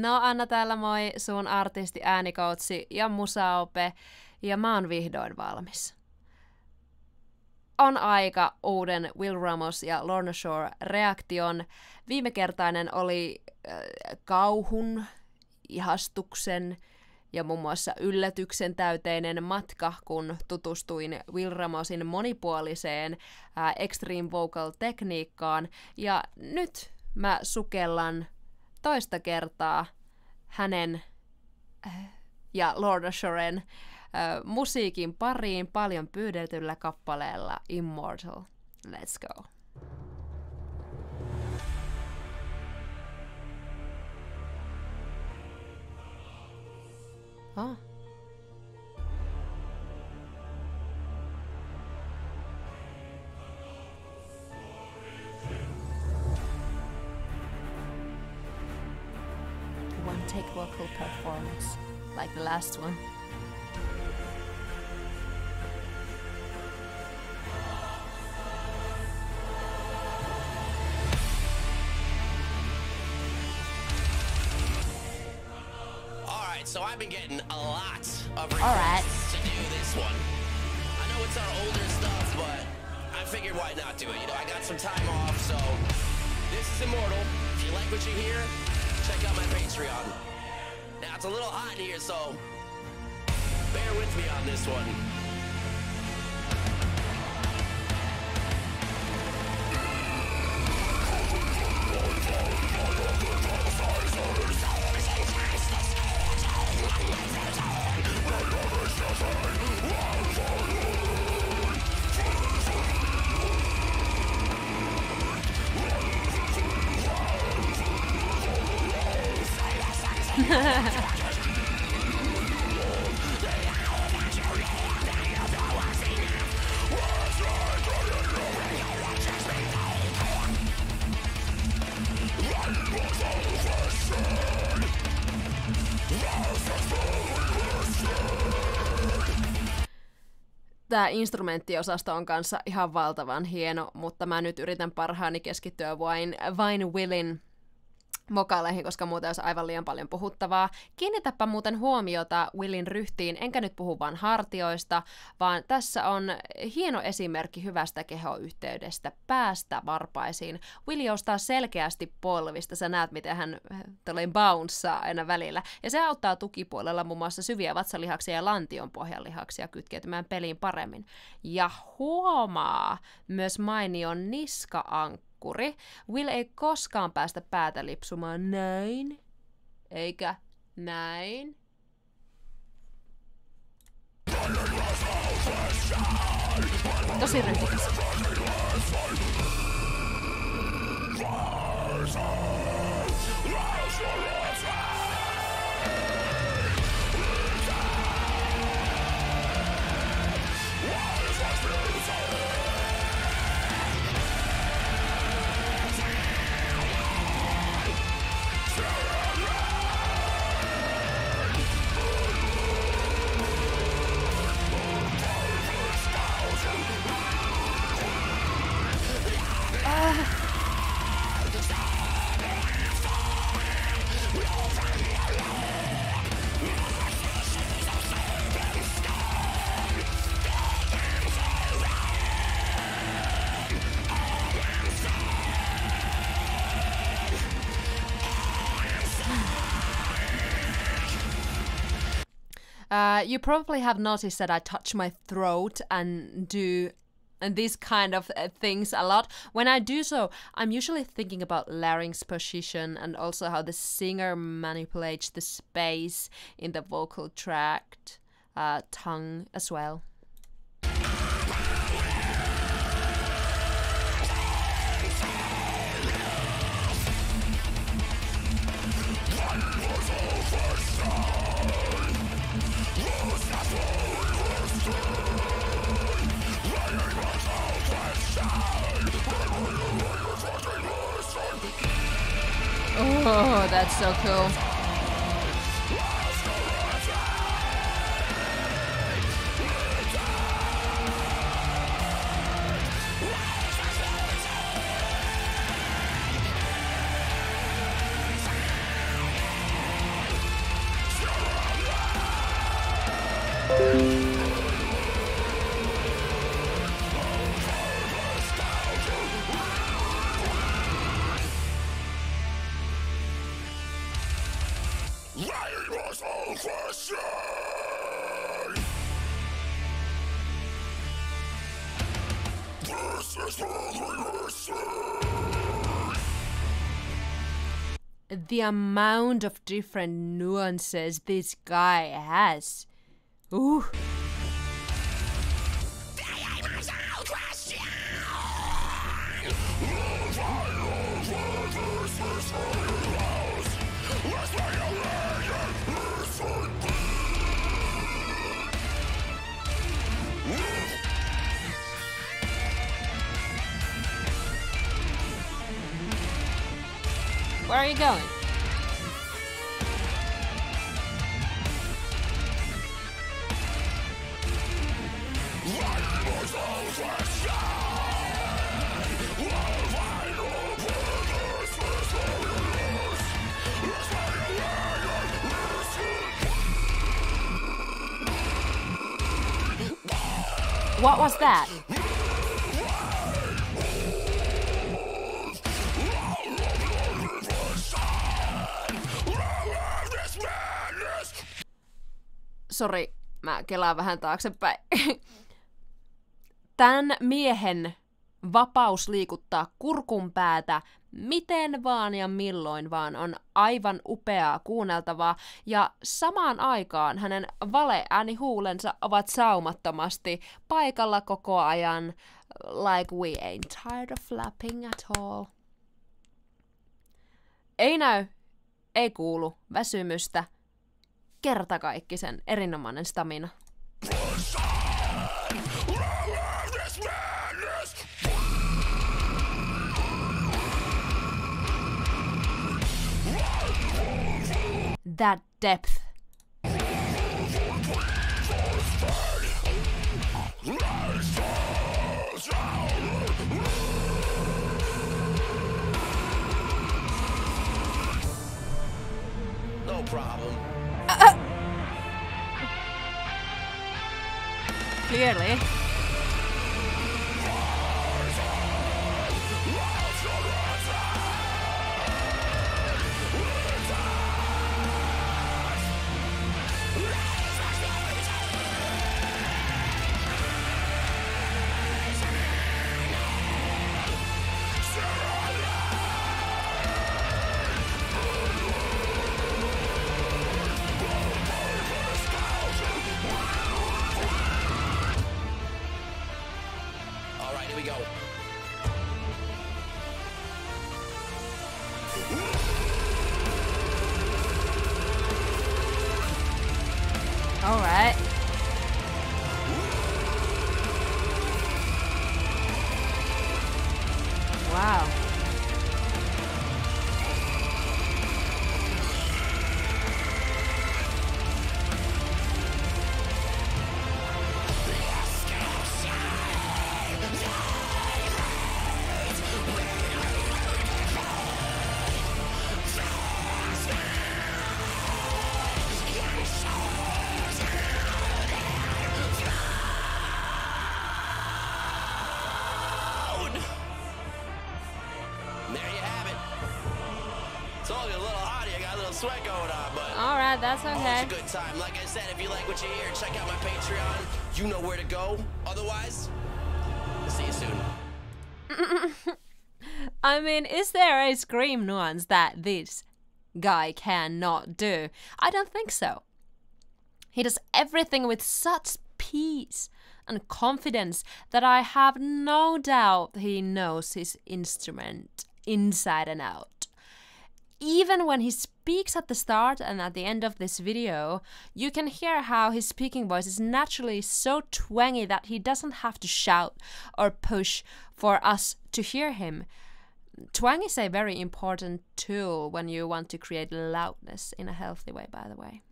No Anna täällä moi, sun artisti, äänikoutsi ja musaope, ja mä oon vihdoin valmis. On aika uuden Will Ramos ja Lorna Shore reaktion. Viimekertainen oli kauhun, ihastuksen ja muun muassa yllätyksen täyteinen matka, kun tutustuin Will Ramosin monipuoliseen extreme vocal tekniikkaan. Ja nyt mä sukellan toista kertaa hänen ja Lorna Shoren musiikin pariin paljon pyydetyllä kappaleella Immortal. Let's go. Oh. One take vocal performance, like the last one. So I've been getting a lot of requests to do this one. I know it's our older stuff, but I figured why not do it? You know, I got some time off, so this is Immortal. If you like what you hear, check out my Patreon. Now, it's a little hot in here, so bear with me on this one. Tämä instrumenttiosasto on kanssa ihan valtavan hieno, mutta mä nyt yritän parhaani keskittyä vain Willin vokaaleihin, koska muuten olisi aivan liian paljon puhuttavaa. Kiinnitäpä muuten huomiota Willin ryhtiin, enkä nyt puhu vain hartioista, vaan tässä on hieno esimerkki hyvästä kehoyhteydestä päästä varpaisiin. Will joustaa selkeästi polvista, sä näet miten hän bouncea aina välillä, ja se auttaa tukipuolella muun muassa syviä vatsalihaksia ja lantion pohjanlihaksia kytkeytymään peliin paremmin. Ja huomaa myös mainion niska-ankkuri. Will ei koskaan päästä päätä lipsumaan näin, eikä näin. Tosi ryhdikäs. You probably have noticed that I touch my throat and do these kind of things a lot. When I do so, I'm usually thinking about larynx position and also how the singer manipulates the space in the vocal tract, tongue as well. Oh, that's so cool. The amount of different nuances this guy has. Ooh. Where are you going? What was that? Sori, mä kelaan vähän taaksepäin. Tän miehen vapaus liikuttaa kurkunpäätä miten vaan ja milloin vaan on aivan upeaa kuunneltavaa, ja samaan aikaan hänen valeäänihuulensa ovat saumattomasti paikalla koko ajan, like we ain't tired of flapping at all. Ei näy, ei kuulu väsymystä, kertakaikkisen erinomainen stamina. That depth. No problem. Clearly. We go. All right. Wow. Sweat going on, but all right, that's okay. It's a good time. Like I said, if you like what you hear, check out my Patreon. You know where to go. Otherwise, see you soon. I mean, is there a Scream nuance that this guy cannot do? I don't think so. He does everything with such peace and confidence that I have no doubt he knows his instrument inside and out. Even when he speaks at the start and at the end of this video, you can hear how his speaking voice is naturally so twangy that he doesn't have to shout or push for us to hear him. Twang is a very important tool when you want to create loudness in a healthy way, by the way.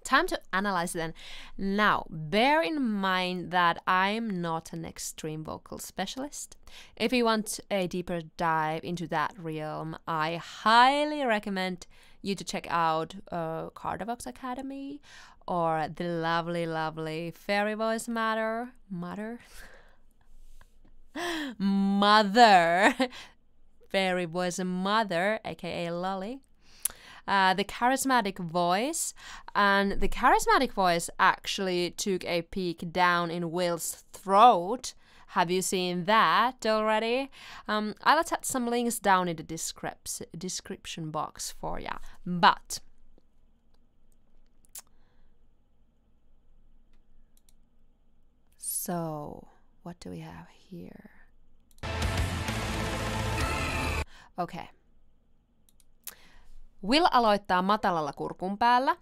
Time to analyze then. Now, bear in mind that I'm not an extreme vocal specialist. If you want a deeper dive into that realm, I highly recommend you to check out Cardavox Academy or the lovely Fairy Voice Mother. Fairy Voice Mother, aka Lolly. The Charismatic Voice, and the Charismatic Voice actually took a peek down in Will's throat. Have you seen that already? I'll attach some links down in the description box for ya. But so what do we have here? Okay. Will aloittaa matalalla kurkun päällä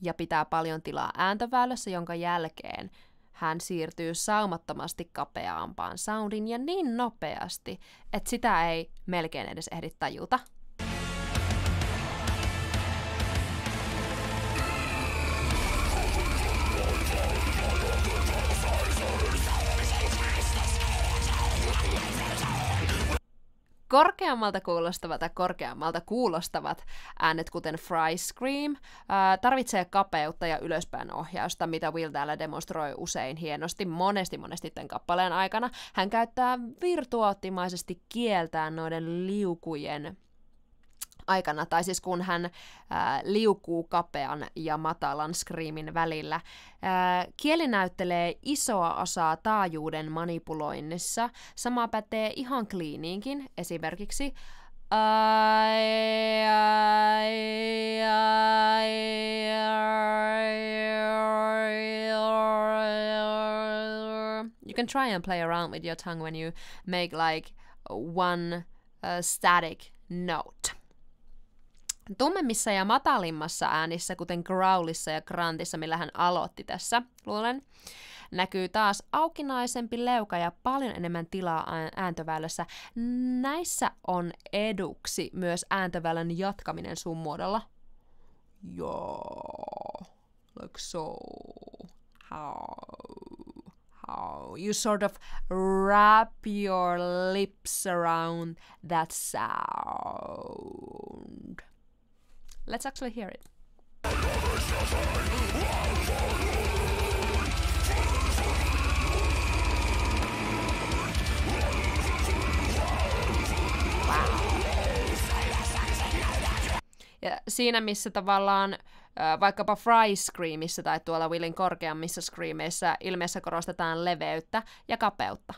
ja pitää paljon tilaa ääntöväylässä, jonka jälkeen hän siirtyy saumattomasti kapeaampaan soundin ja niin nopeasti, että sitä ei melkein edes ehdi tajuta. Korkeammalta kuulostavat äänet, kuten Fry Scream, tarvitsee kapeutta ja ylöspäin ohjausta, mitä Will täällä demonstroi usein hienosti, monesti tämän kappaleen aikana. Hän käyttää virtuoottimaisesti kieltään noiden liukujen aikana, tai siis kun hän liukuu kapean ja matalan screamin välillä. Kieli näyttelee isoa osaa taajuuden manipuloinnissa. Sama pätee ihan cleaniinkin, esimerkiksi you can try and play around with your tongue when you make like one static note. Tummemmissa ja matalimmassa äänissä, kuten growlissa ja grantissa, millä hän aloitti tässä, luulen, näkyy taas aukinaisempi leuka ja paljon enemmän tilaa ääntöväylässä. Näissä on eduksi myös ääntöväylän jatkaminen sun muodolla. Joo, like so. How you sort of wrap your lips around that sound. Let's actually hear it. Ja siinä missä tavallaan vaikkapa Fry Screamissa tai tuolla Willin korkeammissa screameissä ilmeessä korostetaan leveyttä ja kapeutta.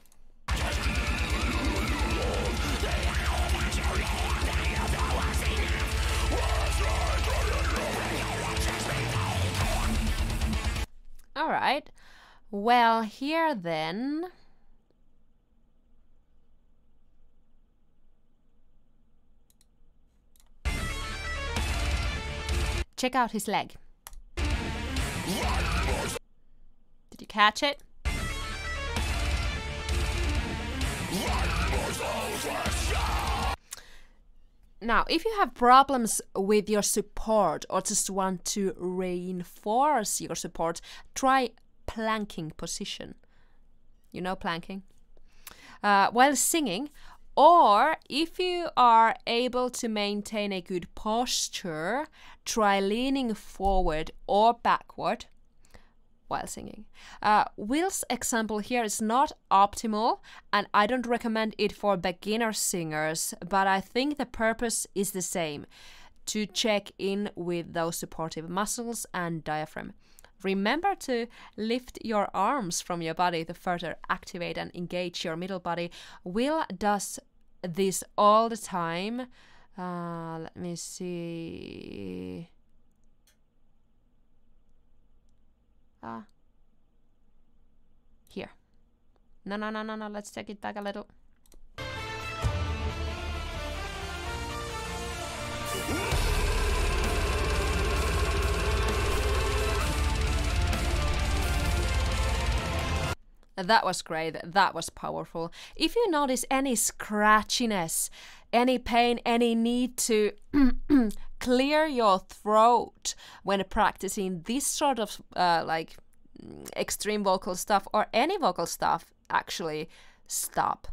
Alright, well here then. Check out his leg. Did you catch it? Now, if you have problems with your support or just want to reinforce your support, try planking position. You know planking? While singing, or if you are able to maintain a good posture, try leaning forward or backward while singing. Will's example here is not optimal, and I don't recommend it for beginner singers, but I think the purpose is the same, to check in with those supportive muscles and diaphragm. Remember to lift your arms from your body to further activate and engage your middle body. Will does this all the time. Let me see. Here. No. Let's take it back a little. That was great. That was powerful. If you notice any scratchiness, any pain, any need to clear your throat when practicing this sort of like extreme vocal stuff or any vocal stuff, actually stop.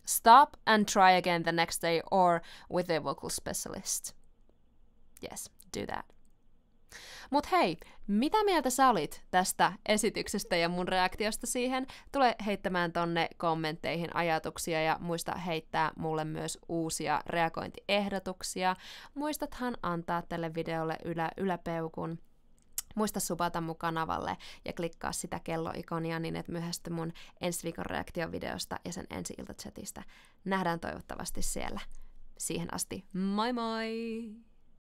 Stop and try again the next day or with a vocal specialist. Yes, do that. Mut hei, mitä mieltä sä olit tästä esityksestä ja mun reaktiosta siihen? Tule heittämään tonne kommentteihin ajatuksia ja muista heittää mulle myös uusia reagointiehdotuksia. Muistathan antaa tälle videolle yläpeukun. Muista subata mun kanavalle ja klikkaa sitä kelloikonia niin, et myöhästy mun ensi viikon reaktiovideosta ja sen ensi iltachatista. Nähdään toivottavasti siellä. Siihen asti, moi moi!